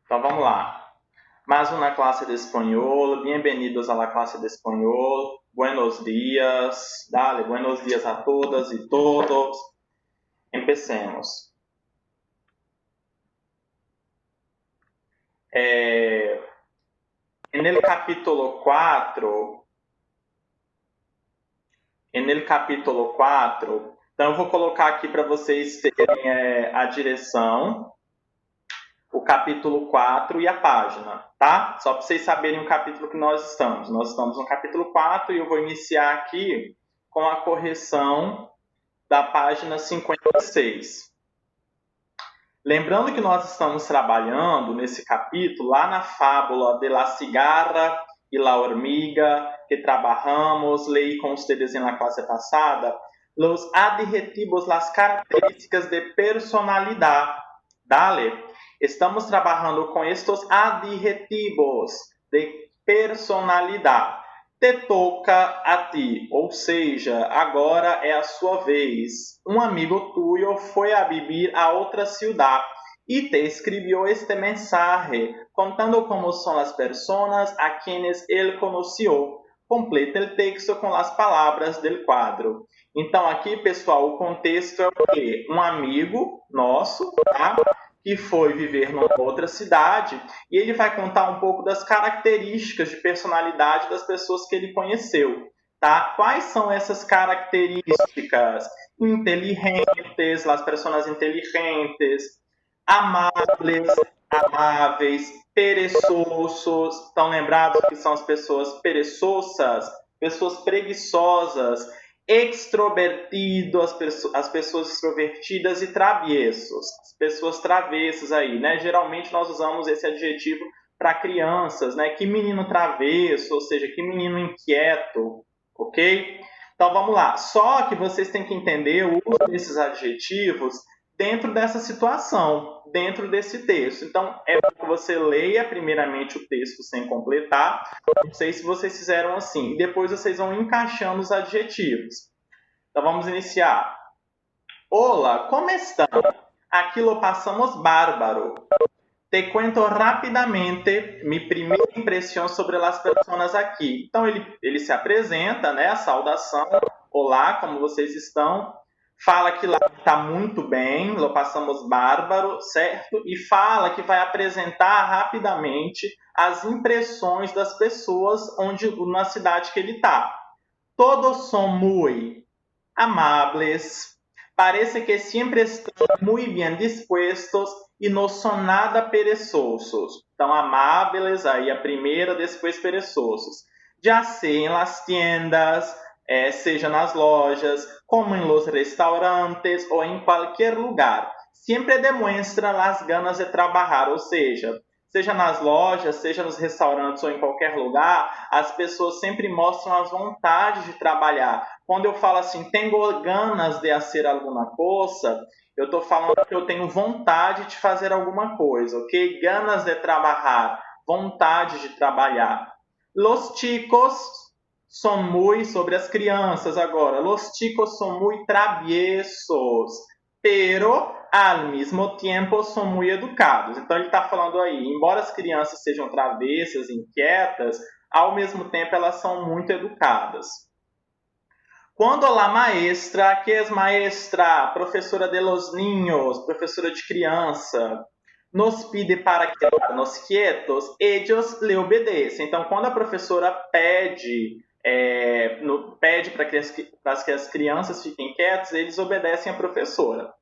Então vamos lá. Mais uma classe de espanhol. Bienvenidos a la clase de espanhol. Buenos días. Dale, buenos días a todas y todos. Empecemos. En el capítulo 4, então eu vou colocar aqui para vocês terem a direção, o capítulo 4 e a página, tá? Só para vocês saberem o capítulo que nós estamos. Nós estamos no capítulo 4 e eu vou iniciar aqui com a correção da página 56. Lembrando que nós estamos trabalhando nesse capítulo lá na fábula de la cigarra e la hormiga, que trabalhamos, leí com ustedes en la clase passada, los adjetivos, las características de personalidad. Dale. Estamos trabalhando com estes adjetivos de personalidade. Te toca a ti, ou seja, agora é a sua vez. Um amigo tuyo foi a vivir a outra ciudad e te escreveu este mensaje contando como são as personas a quienes ele conheceu. Completa o texto com as palavras do quadro. Então aqui, pessoal, o contexto é o quê? Um amigo nosso, tá? Que foi viver numa outra cidade, e ele vai contar um pouco das características de personalidade das pessoas que ele conheceu, tá? Quais são essas características? Inteligentes, as pessoas inteligentes, amáveis, perezosos, estão lembrados que são as pessoas pereçosas, pessoas preguiçosas, extrovertido, as pessoas extrovertidas e travessos, as pessoas travessas aí, né? Geralmente nós usamos esse adjetivo para crianças, né? Que menino travesso, ou seja, que menino inquieto, ok? Então vamos lá. Só que vocês têm que entender o uso desses adjetivos dentro dessa situação, dentro desse texto. Então, é bom que você leia primeiramente o texto sem completar. Não sei se vocês fizeram assim. E depois vocês vão encaixando os adjetivos. Então, vamos iniciar. Olá, como estão? Aqui lo passamos bárbaro. Te cuento rapidamente minha primeira impressão sobre as pessoas aqui. Então, ele se apresenta, né? A saudação. Olá, como vocês estão? Fala que lá está muito bem, lo passamos bárbaro, certo? E fala que vai apresentar rapidamente as impressões das pessoas na cidade que ele está. Todos são muito amables, parece que sempre estão muito bem dispostos e não são nada perezosos. Então, amáveis, aí a primeira, depois perezosos. Já sei, em las tiendas, seja nas lojas, como em los restaurantes ou em qualquer lugar. Sempre demonstra as ganas de trabalhar, ou seja nas lojas, seja nos restaurantes ou em qualquer lugar, as pessoas sempre mostram as vontades de trabalhar. Quando eu falo assim, tenho ganas de fazer alguma coisa, eu estou falando que eu tenho vontade de fazer alguma coisa, ok? Ganas de trabalhar, vontade de trabalhar. Los chicos são muito, sobre as crianças agora, los chicos são muito traviesos, pero al mesmo tempo são muito educados. Então ele está falando aí, embora as crianças sejam travessas, inquietas, ao mesmo tempo elas são muito educadas. Quando a maestra, que é maestra, professora de los niños, professora de criança, nos pide para quedarnos quietos, ellos le obedecem. Então, quando a professora pede para que as crianças fiquem quietas, eles obedecem a professora.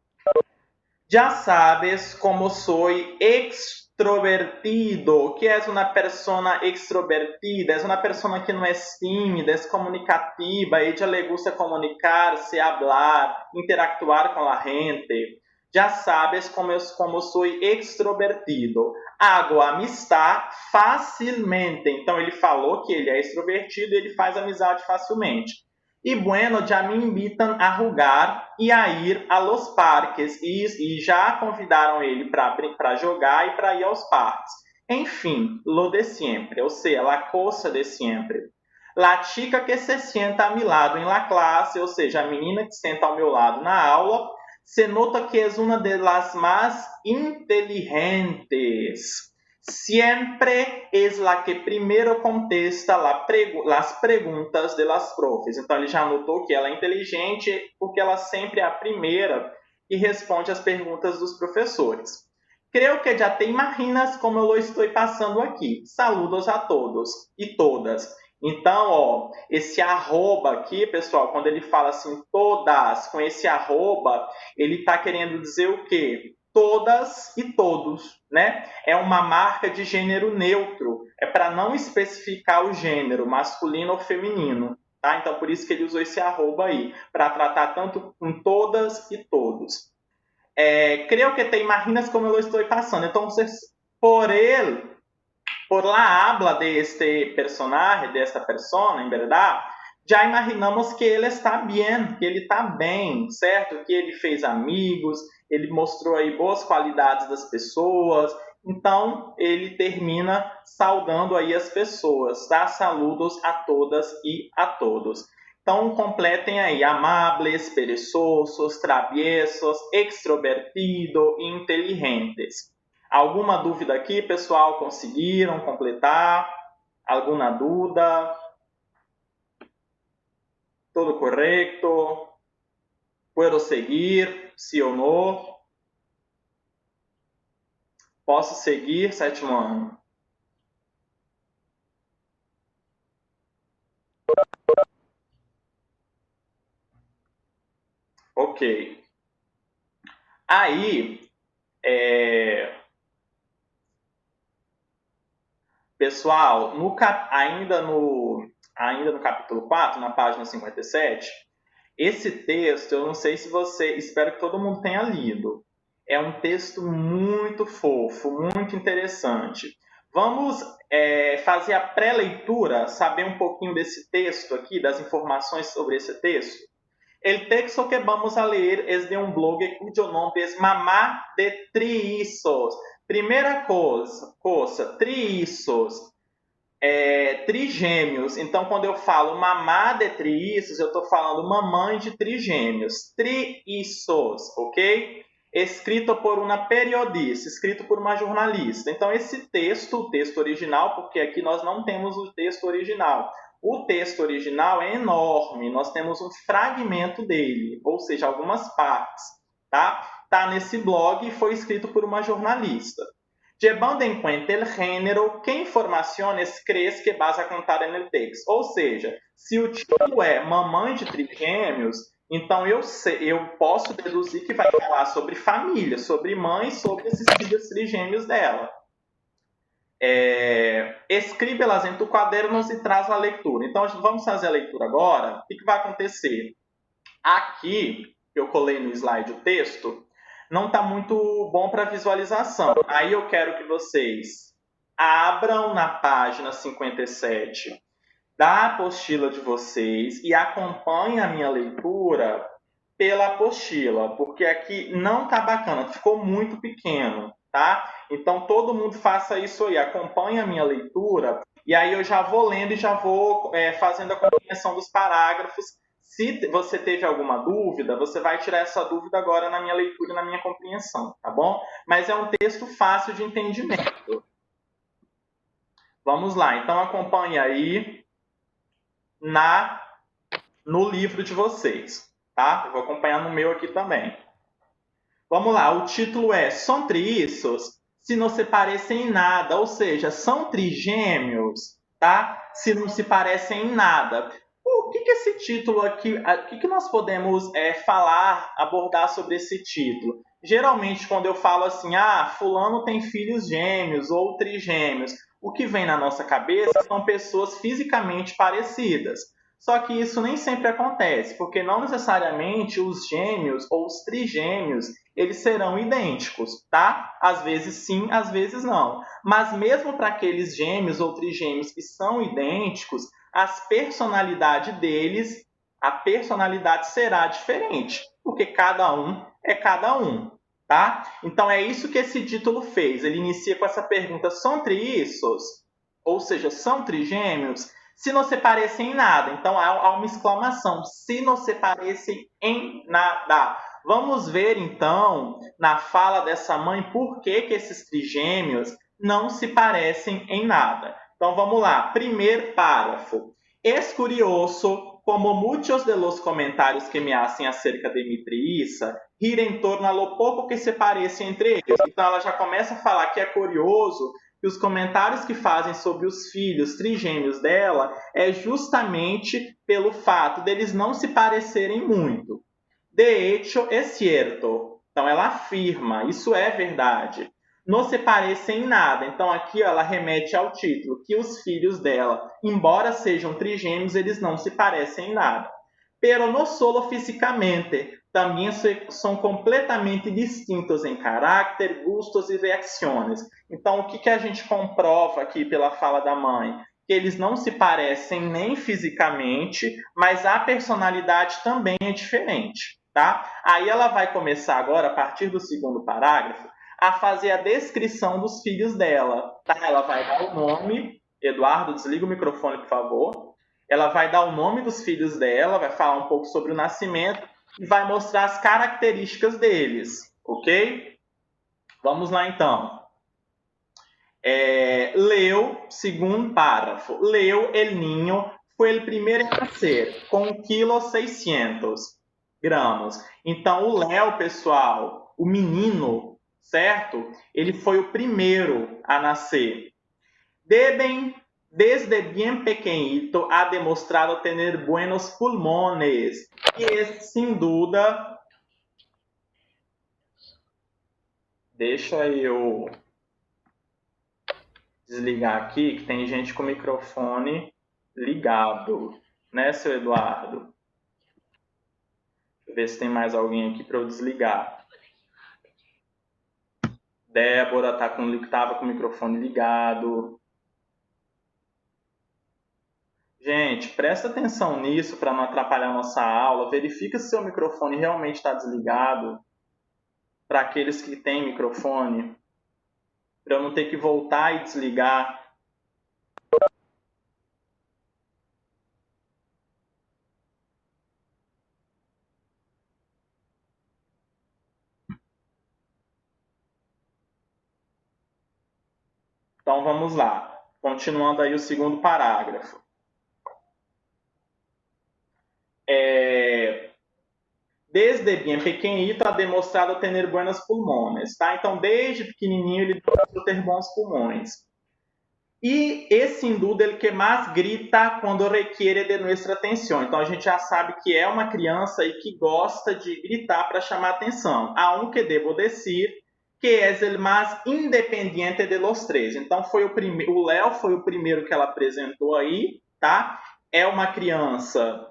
Já sabes como sou extrovertido, que é uma pessoa extrovertida, é uma pessoa que não é tímida, é comunicativa, ella le gusta comunicar-se, hablar, interactuar com a gente. Já sabes como sou extrovertido. Hago amistad facilmente. Então, ele falou que ele é extrovertido e ele faz amizade facilmente. E bueno, já me invitam a jogar e a ir a los parques. E já convidaram ele para jogar e para ir aos parques. Enfim, lo de siempre, ou seja, la cosa de siempre. La chica que se sienta a mi lado em la classe, ou seja, a menina que senta ao meu lado na aula, se nota que é uma de las más inteligentes. siempre es la que primero contesta las preguntas de las profes. Então, ele já notou que ela é inteligente porque ela sempre é a primeira que responde as perguntas dos professores. Creo que já te imaginas como eu lo estou passando aqui. Saludos a todos e todas. Então, ó, esse arroba aqui, pessoal, quando ele fala assim, todas, com esse arroba, ele está querendo dizer o quê? Todas e todos, né? É uma marca de gênero neutro, é para não especificar o gênero, masculino ou feminino, tá? Então, por isso que ele usou esse arroba aí, para tratar tanto com todas e todos. Creo que te imaginas como eu estou passando. Então, por la habla de este personaje, de esta persona, em verdade, já imaginamos que ele está bem, que ele está bem, certo? Que ele fez amigos, ele mostrou aí boas qualidades das pessoas. Então, ele termina saudando aí as pessoas, tá? Saludos a todas e a todos. Então, completem aí, amables, perezosos, traviesos, extrovertido e inteligentes. Alguma dúvida aqui, pessoal? Conseguiram completar? Alguma dúvida? Tudo correto? Puedo seguir? Sim ou não? Posso seguir, sétimo ano? Ok. Aí, pessoal, ainda no capítulo 4, na página 57, esse texto, eu não sei se espero que todo mundo tenha lido. É um texto muito fofo, muito interessante. Vamos fazer a pré-leitura, saber um pouquinho desse texto aqui, das informações sobre esse texto. El texto que vamos a leer es de un blog cuyo nombre es Mamá de Trillizos. Primeira coisa, trillizos, trigêmeos. Então, quando eu falo mamá de trillizos, eu estou falando mamãe de trigêmeos. Trillizos, ok? Escrito por uma periodista, escrito por uma jornalista. Então, esse texto, o texto original, porque aqui nós não temos o texto original. O texto original é enorme, nós temos um fragmento dele, ou seja, algumas partes, tá? Tá nesse blog e foi escrito por uma jornalista. Llevando em conta o gênero, que informações crees que vas a contar no texto? Ou seja, se o título é Mamãe de Trigêmeos, então eu posso deduzir que vai falar sobre família, sobre mãe, sobre esses filhos trigêmeos dela. Escríbelas em tu quadernos e traz a leitura. Então, vamos fazer a leitura agora. O que vai acontecer? Aqui, eu colei no slide o texto, não está muito bom para visualização. Aí eu quero que vocês abram na página 57 da apostila de vocês e acompanhem a minha leitura pela apostila, porque aqui não está bacana, ficou muito pequeno, tá? Então, todo mundo faça isso aí, acompanhe a minha leitura, e aí eu já vou lendo e já vou fazendo a compreensão dos parágrafos. Se você teve alguma dúvida, você vai tirar essa dúvida agora na minha leitura e na minha compreensão, tá bom? Mas é um texto fácil de entendimento. Vamos lá, então acompanhe aí no livro de vocês, tá? Eu vou acompanhar no meu aqui também. Vamos lá, o título é São trillizos se não se parecem em nada, ou seja, são trigêmeos, tá? Se não se parecem em nada. O que esse título aqui, o que nós podemos abordar sobre esse título? Geralmente, quando eu falo assim, fulano tem filhos gêmeos ou trigêmeos, o que vem na nossa cabeça são pessoas fisicamente parecidas. Só que isso nem sempre acontece, porque não necessariamente os gêmeos ou os trigêmeos, eles serão idênticos, tá? Às vezes sim, às vezes não. Mas mesmo para aqueles gêmeos ou trigêmeos que são idênticos, a personalidade deles será diferente, porque cada um é cada um, tá? Então é isso que esse título fez. Ele inicia com essa pergunta: são trillizos? Ou seja, são trigêmeos? Se não se parecem em nada. Então há uma exclamação: se não se parecem em nada. Vamos ver então, na fala dessa mãe, por que esses trigêmeos não se parecem em nada. Então vamos lá, primeiro parágrafo. Es curioso como muchos de los comentarios que me hacen acerca de mi trieça gira em torno a lo pouco que se parecem entre eles. Então ela já começa a falar que é curioso que os comentários que fazem sobre os filhos trigêmeos dela é justamente pelo fato deles não se parecerem muito. De hecho, es cierto. Então ela afirma, isso é verdade. Não se parecem em nada. Então aqui ela remete ao título, que os filhos dela, embora sejam trigêmeos, eles não se parecem em nada. Pero no solo físicamente, também são completamente distintos em caráter, gustos e reacções. Então o que a gente comprova aqui pela fala da mãe? Que eles não se parecem nem fisicamente, mas a personalidade também é diferente. Tá? Aí ela vai começar agora, a partir do segundo parágrafo, a fazer a descrição dos filhos dela. Tá? Ela vai dar o nome, Eduardo, desliga o microfone, por favor. Ela vai dar o nome dos filhos dela, vai falar um pouco sobre o nascimento e vai mostrar as características deles, ok? Vamos lá então. Leo, segundo parágrafo. Leo, el niño, foi o primeiro a nascer, com 1,6 kg. Então, o Léo, pessoal, o menino, certo? Ele foi o primeiro a nascer. Desde bien pequeñito ha demostrado tener buenos pulmones. E esse, sem dúvida, deixa eu desligar aqui, que tem gente com o microfone ligado, né, seu Eduardo? Deixa eu ver se tem mais alguém aqui para eu desligar. Débora estava com o microfone ligado. Gente, presta atenção nisso para não atrapalhar a nossa aula. Verifica se seu microfone realmente está desligado. Para aqueles que têm microfone, para eu não ter que voltar e desligar. Então vamos lá, continuando aí o segundo parágrafo. Desde bien pequeñito ha demonstrado ter buenos pulmones, tá? Então desde pequenininho ele demonstrou ter bons pulmões. E esse sin duda ele que mais grita quando requiere de nossa atenção. Então a gente já sabe que é uma criança e que gosta de gritar para chamar atenção. Aunque debo decir que é o mais independiente de los três. Então o Léo foi o primeiro que ela apresentou aí, tá? É uma criança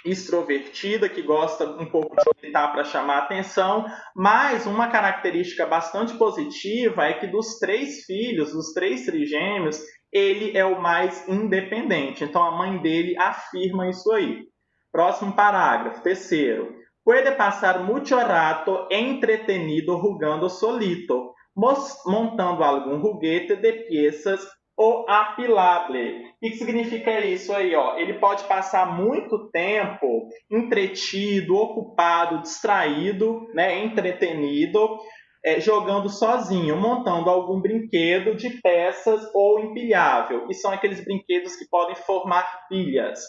extrovertida que gosta um pouco de gritar para chamar atenção, mas uma característica bastante positiva é que dos três filhos, dos três trigêmeos, ele é o mais independente. Então a mãe dele afirma isso aí. Próximo parágrafo, terceiro. Puede passar muito rato entretenido jugando solito, montando algum juguete de piezas ou apilable. O que significa isso aí? Ó? Ele pode passar muito tempo entretido, ocupado, distraído, né, entretenido, jogando sozinho, montando algum brinquedo de peças ou empilhável, que são aqueles brinquedos que podem formar pilhas.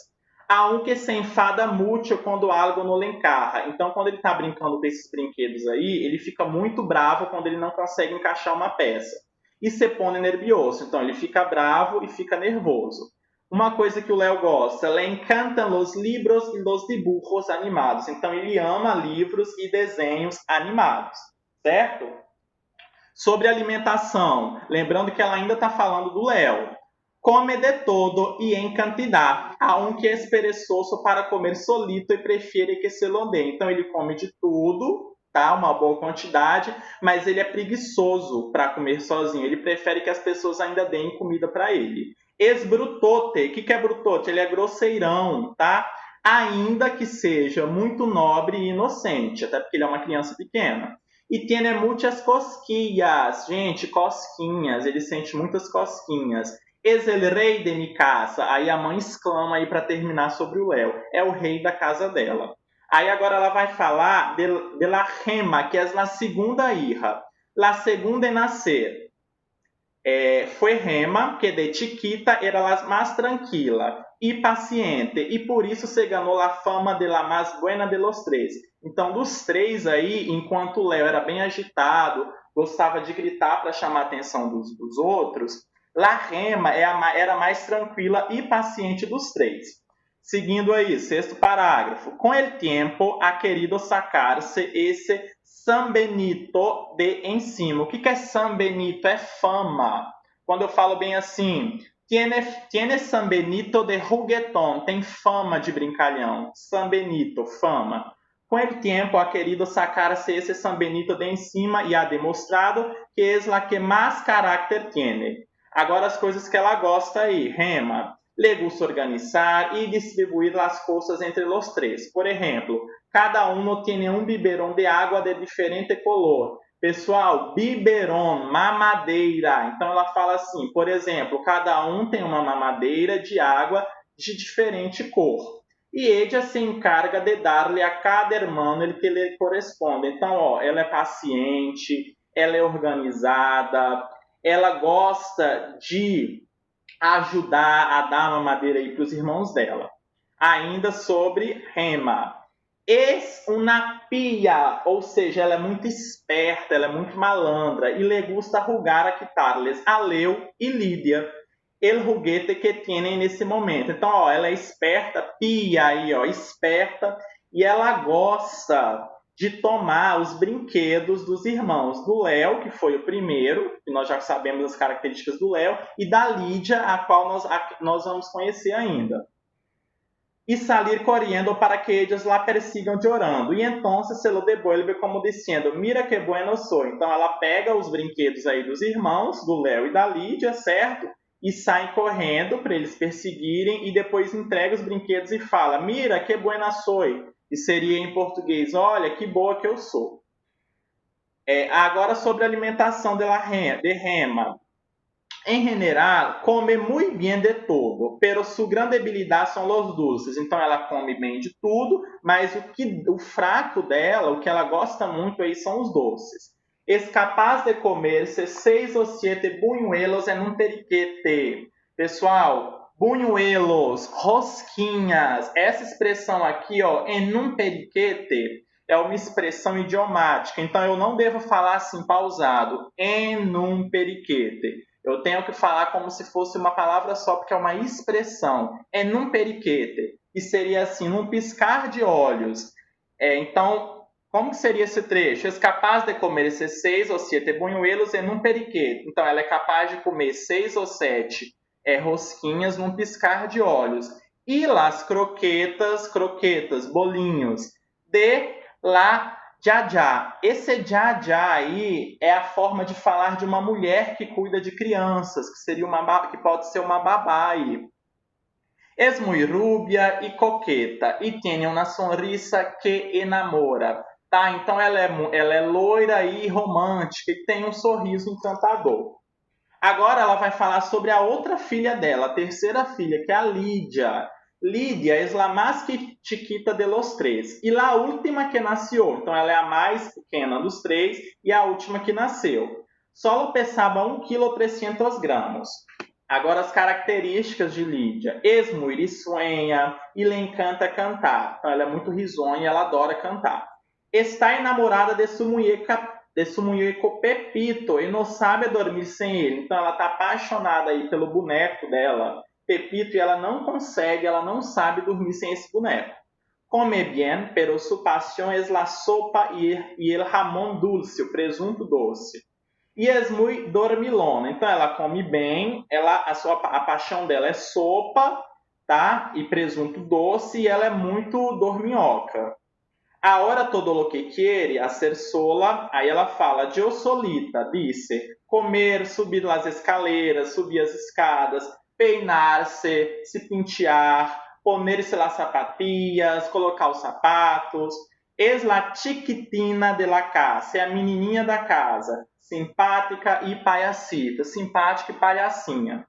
Aunque se enfada muito quando algo não lhe encarra. Então, quando ele está brincando com esses brinquedos aí, ele fica muito bravo quando ele não consegue encaixar uma peça. E se põe nervioso. Então, ele fica bravo e fica nervoso. Uma coisa que o Léo gosta, le encantam os livros e os dibujos animados. Então, ele ama livros e desenhos animados, certo? Sobre alimentação, lembrando que ela ainda está falando do Léo. Come de todo e em quantidade, aunque é perezoso para comer solito e prefere que se lo dê. Então, ele come de tudo, tá? Uma boa quantidade, mas ele é preguiçoso para comer sozinho. Ele prefere que as pessoas ainda deem comida para ele. Esbrutote. O que é brutote? Ele é grosseirão, tá? Ainda que seja muito nobre e inocente, até porque ele é uma criança pequena. E tiene muitas cosquillas. Gente, cosquinhas. Ele sente muitas cosquinhas. Es el rei de mi casa. Aí a mãe exclama aí para terminar sobre o Léo. É o rei da casa dela. Aí agora ela vai falar de la Gema, que é a segunda hija. La segunda em nascer. Fue Rema que de chiquita era la más tranquila e paciente e por isso se ganhou a fama de la más buena de los tres. Então, dos três aí, enquanto o Léo era bem agitado, gostava de gritar para chamar a atenção dos outros, La Rema era mais tranquila e paciente dos três. Seguindo aí, sexto parágrafo. Com el tiempo ha querido sacar-se esse San Benito de encima. O que é San Benito? É fama. Quando eu falo bem assim, tiene San Benito de juguetón, tem fama de brincalhão. San Benito, fama. Com el tiempo ha querido sacar-se esse San Benito de encima e ha demonstrado que es la que más carácter tiene. Agora as coisas que ela gosta aí, Rema. Le gusta organizar e distribuir as coisas entre os três. Por exemplo, cada um tem um biberão de água de diferente color. Pessoal, biberão, mamadeira. Então ela fala assim, por exemplo, cada um tem uma mamadeira de água de diferente cor. E ella se encarga de dar-lhe a cada irmão ele que lhe corresponde. Então, ó, ela é paciente, ela é organizada, ela gosta de ajudar a dar mamadeira aí para os irmãos dela. Ainda sobre Rema. Es una pia, ou seja, ela é muito esperta, ela é muito malandra e le gusta jugar a quitarles a Leo e Lídia el juguete que tienen nesse momento. Então, ó, ela é esperta, pia aí, ó, esperta, e ela gosta de tomar os brinquedos dos irmãos do Léo, que foi o primeiro, que nós já sabemos as características do Léo, e da Lídia, a qual nós vamos conhecer ainda. E salir correndo para que eles lá persigam chorando. E então se lo devuelve como dizendo, mira que bueno soy. Então ela pega os brinquedos aí dos irmãos, do Léo e da Lídia, certo? E sai correndo para eles perseguirem e depois entrega os brinquedos e fala, mira que buena soy. E seria em português, olha que boa que eu sou. Agora sobre a alimentação de Rema. Em general, come muito bem de todo, pero su grande habilidade são os dulces. Então ela come bem de tudo, mas o fraco dela, o que ela gosta muito aí são os doces. Es capaz de comer-se 6 ou 7 buñuelos en un periquete. Pessoal, buñuelos, rosquinhas, essa expressão aqui, ó, en un periquete, é uma expressão idiomática. Então eu não devo falar assim pausado, en un periquete. Eu tenho que falar como se fosse uma palavra só, porque é uma expressão. En un periquete. E seria assim, num piscar de olhos. Então, como seria esse trecho? É capaz de comer esses 6 ou 7 buñuelos em um periquete. Então, ela é capaz de comer 6 ou 7 rosquinhas num piscar de olhos. E las croquetas, bolinhos, de la Jajá. Esse Jajá aí é a forma de falar de uma mulher que cuida de crianças, que seria que pode ser uma babá aí. Es muy rubia e coqueta e tem uma sonrisa que enamora. Tá? Então ela é loira e romântica e tem um sorriso encantador. Agora ela vai falar sobre a outra filha dela, a terceira filha, que é a Lídia. Lídia é a mais chiquita de los três. E a última que nasceu. Então ela é a mais pequena dos três e a última que nasceu. Solo pesava 1,3 kg. Agora as características de Lídia. Es muy risueña e le encanta cantar. Então ela é muito risonha e ela adora cantar. Está enamorada de su muñeco Pepito e não sabe dormir sem ele. Então ela está apaixonada aí pelo boneco dela, Pepito, e ela não sabe dormir sem esse boneco. Come bien, pero su pasión es la sopa y el jamón dulce, o presunto doce. E es muy dormilona. Então ela come bem, a paixão dela é sopa, tá? E presunto doce, e ela é muito dorminhoca. Ahora todo lo que quiere hacer sola, aí ela fala, eu solita, disse, comer, subir as escaleras, subir as escadas, peinar-se, se pentear, poner-se las zapatillas, colocar os sapatos. Es la chiquitina de la casa, é a menininha da casa, simpática e payasita, simpática e palhacinha.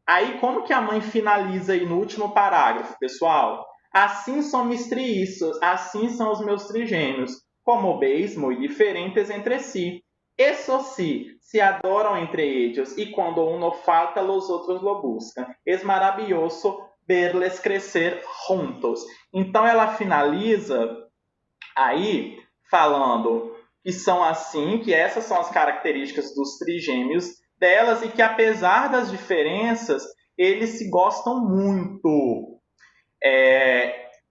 Aí como que a mãe finaliza aí no último parágrafo, pessoal? Assim são mis trillizos, assim são os meus trigêmeos, como veis, muito diferentes entre si. Eso sí, se adoram entre ellos y cuando uno falta, los otros lo buscan. Es maravilloso verles crescer juntos. Então ela finaliza aí falando que são assim, que essas são as características dos trigêmeos delas e que apesar das diferenças, eles se gostam muito.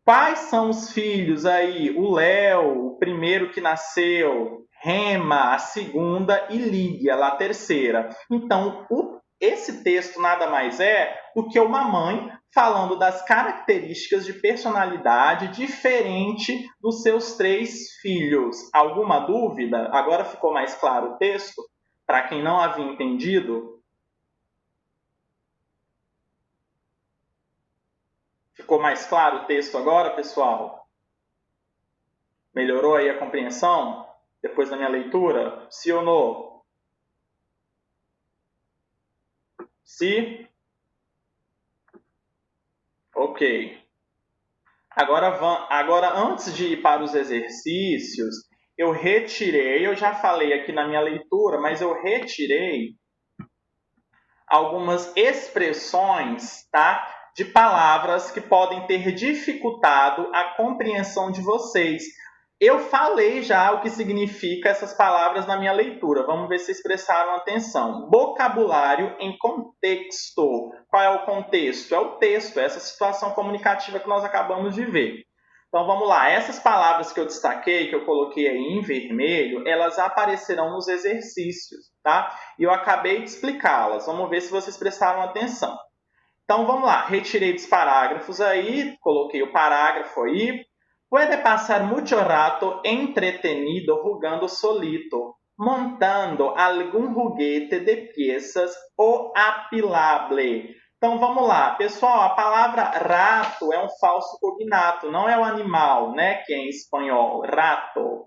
Quais são os filhos aí? O Léo, o primeiro que nasceu, Rema, a segunda e Lígia, a terceira. Então, esse texto nada mais é do que uma mãe falando das características de personalidade diferente dos seus 3 filhos. Alguma dúvida? Agora ficou mais claro o texto? Para quem não havia entendido? Ficou mais claro o texto agora, pessoal? Melhorou aí a compreensão depois da minha leitura? Sim ou não? Sim? Ok. Agora, antes de ir para os exercícios, eu já falei aqui na minha leitura, mas eu retirei algumas expressões, tá? De palavras que podem ter dificultado a compreensão de vocês. Eu falei já o que significa essas palavras na minha leitura. Vamos ver se vocês prestaram atenção. Vocabulário em contexto. Qual é o contexto? É o texto, essa situação comunicativa que nós acabamos de ver. Então vamos lá. Essas palavras que eu destaquei, que eu coloquei aí em vermelho, elas aparecerão nos exercícios, tá? E eu acabei de explicá-las. Vamos ver se vocês prestaram atenção. Então vamos lá. Retirei dos parágrafos aí, coloquei o parágrafo aí. Puede pasar mucho rato entretenido jugando solito, montando algum juguete de piezas ou apilable. Então vamos lá, pessoal, a palavra rato é um falso cognato, não é o animal, né, que é em espanhol, rato.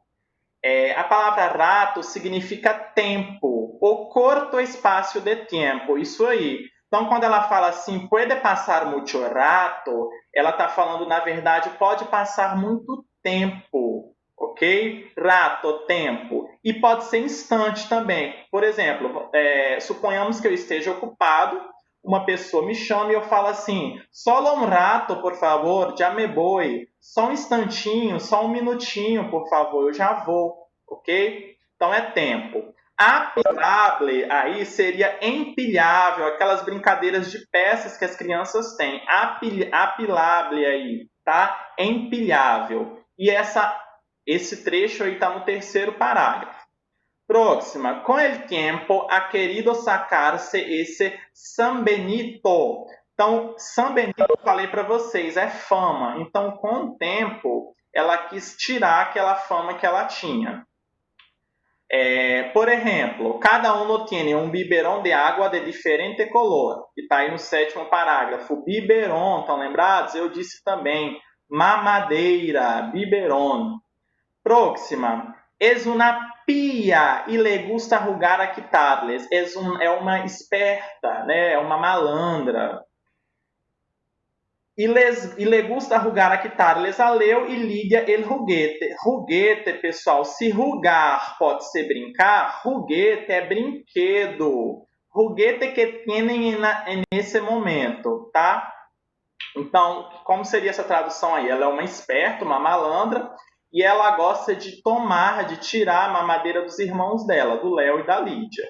A palavra rato significa tempo, o curto espaço de tempo, isso aí. Então, quando ela fala assim, puede passar muito rato, ela está falando, na verdade, pode passar muito tempo, ok? Rato, tempo. E pode ser instante também. Por exemplo, suponhamos que eu esteja ocupado, uma pessoa me chama e eu falo assim, solo um rato, por favor, já me voy. Só um instantinho, só um minutinho, por favor, eu já vou, ok? Então é tempo. Apilable aí seria empilhável, aquelas brincadeiras de peças que as crianças têm. Apilable aí, tá? Empilhável. E esse trecho aí está no terceiro parágrafo. Próxima. Com el tiempo ha querido sacarse esse San Benito. Então, San Benito, eu falei para vocês, é fama. Então, com o tempo, ela quis tirar aquela fama que ela tinha. Por exemplo, cada um tem um biberão de água de diferente color, que está aí no sétimo parágrafo. Biberon, estão lembrados? Eu disse também. Mamadeira, biberon. Próxima. Es una pia e le gusta jugar a quitarles. É uma esperta, né? É uma malandra. E le gusta jugar a quitarles a Leo e liga el juguete. Juguete, pessoal, se rugar pode ser brincar, juguete é brinquedo. Juguete que tienen nesse momento, tá? Então, como seria essa tradução aí? Ela é uma esperta, uma malandra, e ela gosta de tirar a mamadeira dos irmãos dela, do Léo e da Lídia.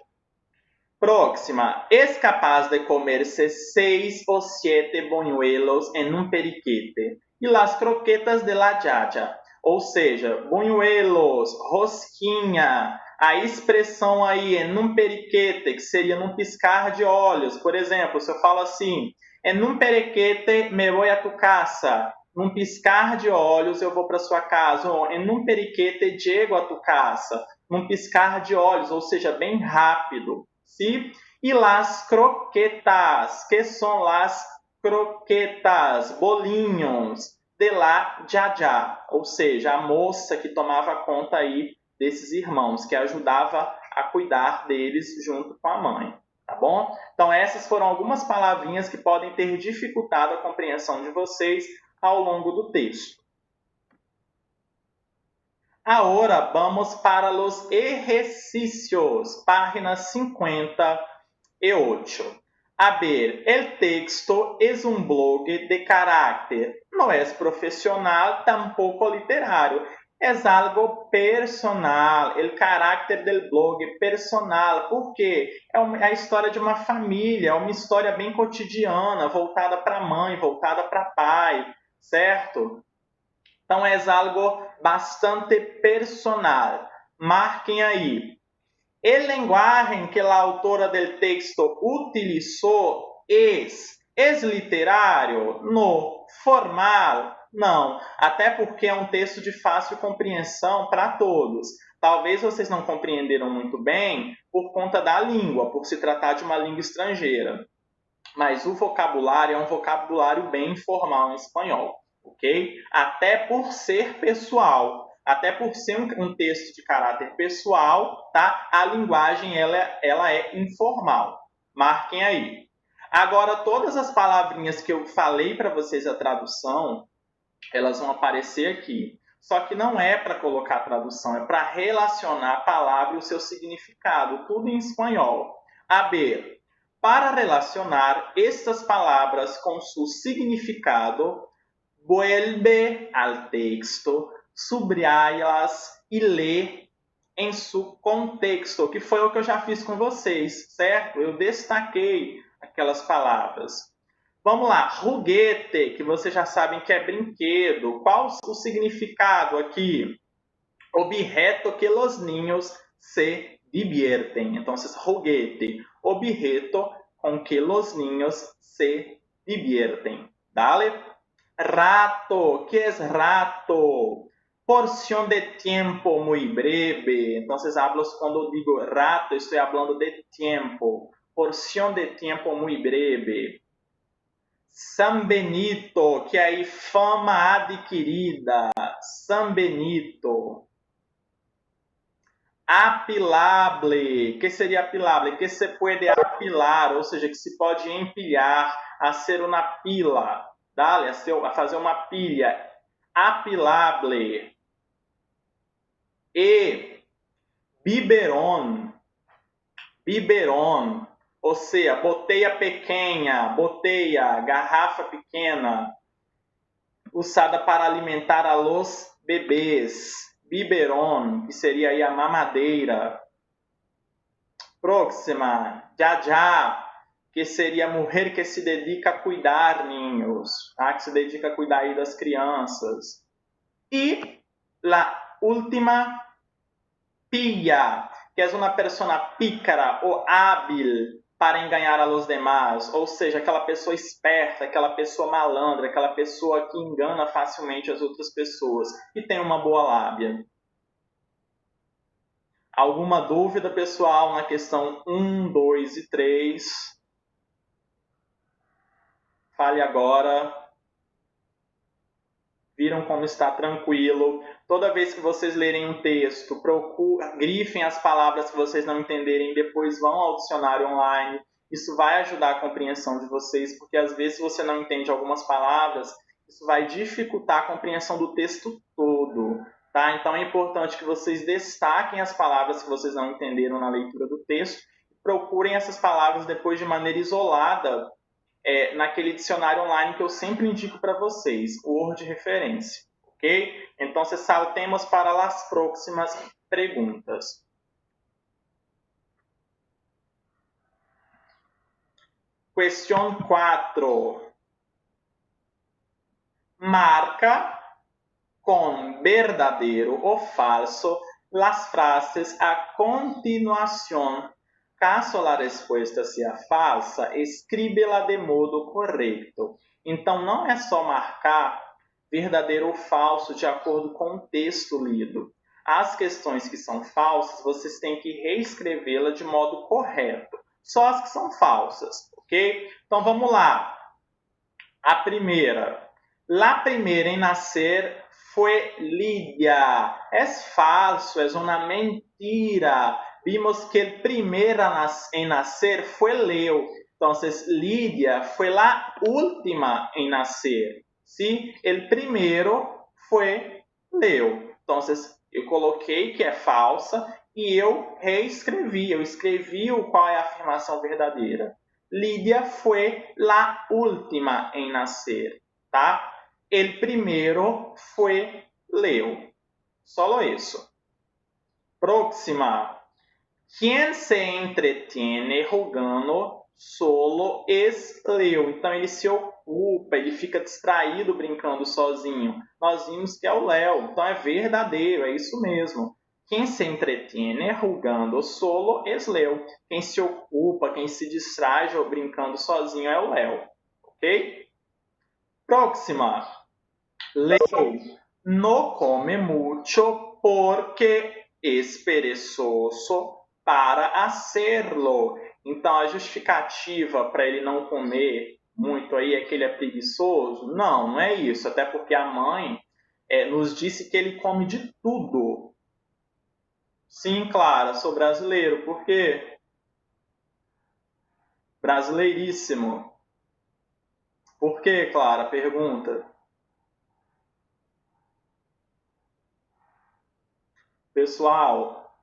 Próxima. Es capaz de comerse 6 o 7 buñuelos en un periquete. E las croquetas de la Yaya. Ou seja, buñuelos, rosquinha. A expressão aí é num periquete, que seria num piscar de olhos. Por exemplo, se eu falo assim, en un periquete me voy a tu casa. Num piscar de olhos eu vou para sua casa. Ou en un periquete llego a tu casa. Num piscar de olhos, ou seja, bem rápido. ¿Sí? E las croquetas, que são las croquetas, bolinhos de la Yaya, ou seja, a moça que tomava conta aí desses irmãos, que ajudava a cuidar deles junto com a mãe, tá bom? Então essas foram algumas palavrinhas que podem ter dificultado a compreensão de vocês ao longo do texto. Agora vamos para os ejercicios, página 58. A ver, el texto es un blog de carácter. No es profesional, tampoco literario. Es algo personal. El carácter del blog é personal. Por quê? É a história de uma família, é uma história bem cotidiana, voltada para mãe, voltada para pai, certo? Então, é algo bastante personal. Marquem aí. El lenguaje que a autora del texto utilizou es literário? No. Formal? Não. Até porque é um texto de fácil compreensão para todos. Talvez vocês não compreenderam muito bem por conta da língua, por se tratar de uma língua estrangeira. Mas o vocabulário é um vocabulário bem informal em espanhol, ok? Até por ser pessoal. Até por ser um texto de caráter pessoal, tá? A linguagem ela é informal. Marquem aí. Agora, todas as palavrinhas que eu falei para vocês a tradução, elas vão aparecer aqui. Só que não é para colocar a tradução, é para relacionar a palavra e o seu significado, tudo em espanhol. A ver, para relacionar estas palavras com seu significado, vuelve al texto, subraya-las e lê em seu contexto, que foi o que eu já fiz com vocês, certo? Eu destaquei aquelas palavras. Vamos lá, juguete, que vocês já sabem que é brinquedo. Qual o significado aqui? Objeto que los niños se divierten. Então, juguete, objeto com que los niños se divierten. Dale. Rato, ¿qué es rato? Porción de tiempo muy breve. Entonces hablo cuando digo rato, estoy hablando de tiempo. Porción de tiempo muy breve. San Benito, que aí fama adquirida. San Benito. Apilable, que seria apilable? Que se pode apilar, ou seja, que se pode empilhar, a ser uma pila. Dale, a fazer uma pilha. Apilable. E biberon. Biberon. Ou seja, boteia pequena, boteia, garrafa pequena, usada para alimentar a los bebês. Biberon, que seria aí a mamadeira. Próxima, já, que seria mulher que se dedica a cuidar ninhos, tá? Que se dedica a cuidar aí das crianças. E a última, pilla, que é uma pessoa pícara ou hábil para enganar a los demás, ou seja, aquela pessoa esperta, aquela pessoa malandra, aquela pessoa que engana facilmente as outras pessoas e tem uma boa lábia. Alguma dúvida, pessoal, na questão 1, 2 e 3? Fale agora. Viram como está tranquilo? Toda vez que vocês lerem um texto, grifem as palavras que vocês não entenderem, depois vão ao dicionário online. Isso vai ajudar a compreensão de vocês, porque às vezes você não entende algumas palavras, isso vai dificultar a compreensão do texto todo. Tá? Então é importante que vocês destaquem as palavras que vocês não entenderam na leitura do texto e procurem essas palavras depois de maneira isolada naquele dicionário online que eu sempre indico para vocês, o Word de referência. Ok? Então, saltemos para as próximas perguntas. Questão 4. Marca com verdadeiro ou falso as frases a continuação. Caso a resposta seja falsa, escríbela de modo correto. Então, não é só marcar verdadeiro ou falso de acordo com o texto lido. As questões que são falsas, vocês têm que reescrevê-la de modo correto. Só as que são falsas, ok? Então, vamos lá. A primeira. La primeira em nascer foi Lídia. É falso, é uma mentira. Vimos que o primeiro em nascer foi Leo. Então, Lídia foi a última em nascer. ¿Sí? O primeiro foi Leo. Então, Eu coloquei que é falsa e eu reescrevi. Eu escrevi qual é a afirmação verdadeira. Lídia foi la última em nascer, tá? El primero fue Leo. Solo isso. Próxima. Quien se entretiene jugando solo es Leo. Então ele se ocupa, ele fica distraído brincando sozinho. Nós vimos que é o Léo. Então é verdadeiro, é isso mesmo. Quem se entretiene jugando solo es Leo. Quem se ocupa, quem se distrai brincando sozinho é o Léo. Ok? Próxima. Leo no come mucho porque es perezoso para hacerlo. Então, a justificativa para ele não comer muito aí é que ele é preguiçoso? Não, não é isso. Até porque a mãe nos disse que ele come de tudo. Sim, Clara, sou brasileiro. Por quê? Brasileiríssimo. Por quê, Clara? Pergunta. Pessoal,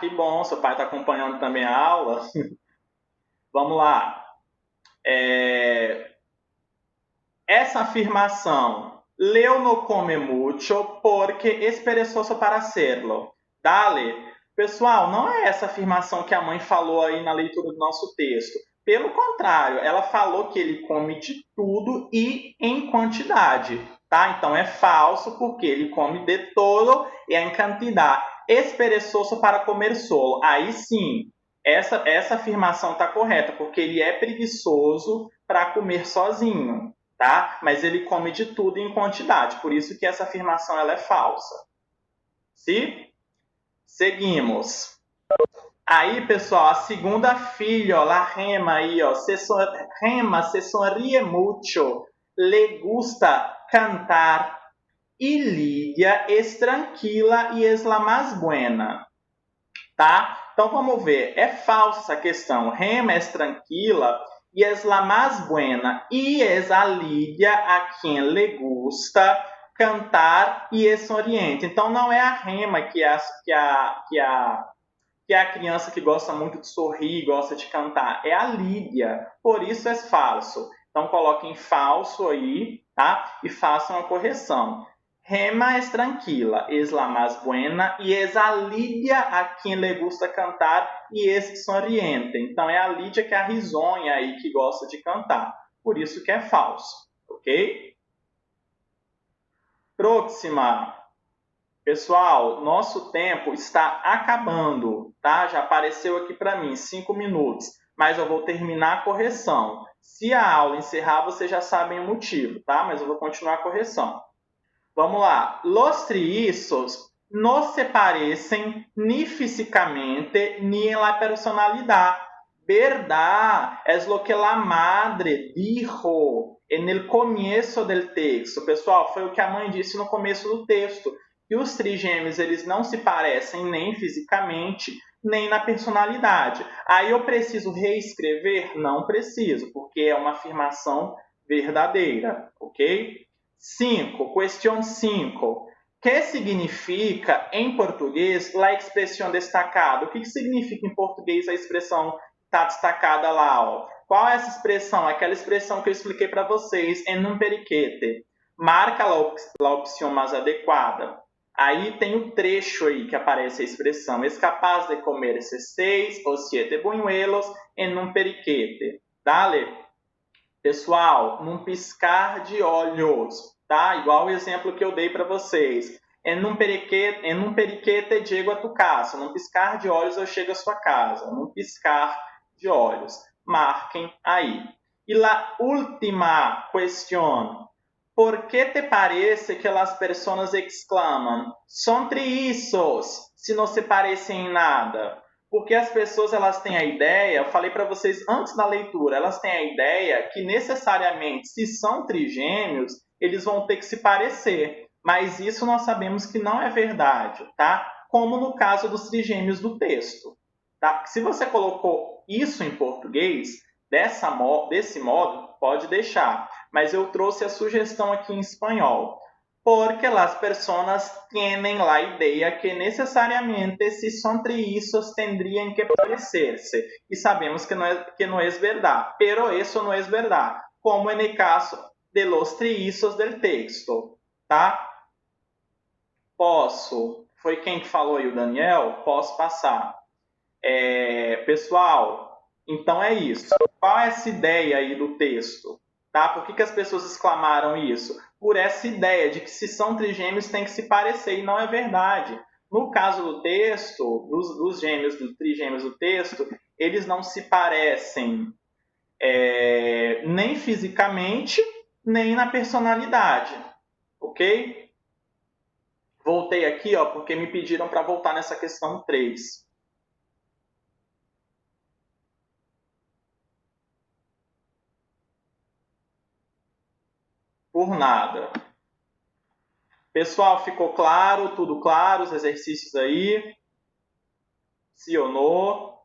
que bom, seu pai está acompanhando também a aula. Vamos lá. Essa afirmação, Leo no come mucho porque es perezoso para hacerlo. Dale. Pessoal, não é essa afirmação que a mãe falou aí na leitura do nosso texto. Pelo contrário, ela falou que ele come de tudo e em quantidade. Tá? Então é falso porque ele come de todo e em quantidade. Es perezoso para comer solo. Aí sim, essa afirmação está correta, porque ele é preguiçoso para comer sozinho. Tá? Mas ele come de tudo em quantidade. Por isso que essa afirmação ela é falsa. Sim? Seguimos. Aí, pessoal, a segunda filha, ó, la Rema aí, ó, Rema se sonríe mucho, le gusta cantar y Lídia es tranquila y es la más buena. Tá? Então vamos ver, é falsa essa questão. Rema es tranquila y es la más buena y es a Lídia a quien le gusta cantar e es oriente. Então não é a Rema que é a criança que gosta muito de sorrir, gosta de cantar. É a Lídia. Por isso é falso. Então coloquem falso aí, tá? E façam a correção. Rema es tranquila, es la más buena e es a Lídia a quem le gusta cantar e es sonriente. Então é a Lídia que é a risonha aí que gosta de cantar. Por isso que é falso, ok? Próxima. Pessoal, nosso tempo está acabando, tá? Já apareceu aqui para mim 5 minutos, mas eu vou terminar a correção. Se a aula encerrar, vocês já sabem o motivo, tá? Mas eu vou continuar a correção. Vamos lá. Los trillizos no se parecen ni físicamente ni en la personalidad. Verdad, es lo que la madre dijo en el comienzo del texto. Pessoal, foi o que a mãe disse no começo do texto. Que os trigêmeos eles não se parecem nem fisicamente, nem na personalidade. Aí eu preciso reescrever? Não preciso, porque é uma afirmação verdadeira, ok? 5. Questão 5. Que significa em português a expressão destacada? O que significa em português a expressão que está destacada lá? Ó? Qual é essa expressão? Aquela expressão que eu expliquei para vocês en un periquete. Marca a opção mais adequada. Aí tem o trecho aí que aparece a expressão. Es capaz de comer 6 ou 7 buñuelos en un periquete. Dale? Pessoal, num piscar de olhos, tá? Igual o exemplo que eu dei para vocês. En un periquete llego a tu casa. Num piscar de olhos eu chego à sua casa. Num piscar de olhos. Marquem aí. E la última questão. ¿Por qué te parece que las personas exclamam son trillizos se não se parecem em nada? Porque as pessoas elas têm a ideia, eu falei para vocês antes da leitura, elas têm a ideia que necessariamente se são trigêmeos, eles vão ter que se parecer. Mas isso nós sabemos que não é verdade, tá? Como no caso dos trigêmeos do texto. Tá? Se você colocou isso em português, desse modo, pode deixar. Mas eu trouxe a sugestão aqui em espanhol. Porque as personas tienen la idea que necesariamente si son trillizos tendrían que parecerse. Y sabemos que no es verdad, pero eso no es verdad, como en el caso de los trillizos del texto, tá? Posso? Foi quem que falou aí, o Daniel? Posso passar. Pessoal, então é isso. Qual é essa ideia aí do texto? Tá? Por que as pessoas exclamaram isso? Por essa ideia de que se são trigêmeos tem que se parecer, e não é verdade. No caso do texto, dos trigêmeos do texto, eles não se parecem nem fisicamente, nem na personalidade. Ok? Voltei aqui, ó, porque me pediram para voltar nessa questão 3. Por nada. Pessoal, ficou claro? Tudo claro? Os exercícios aí? Sim ou não?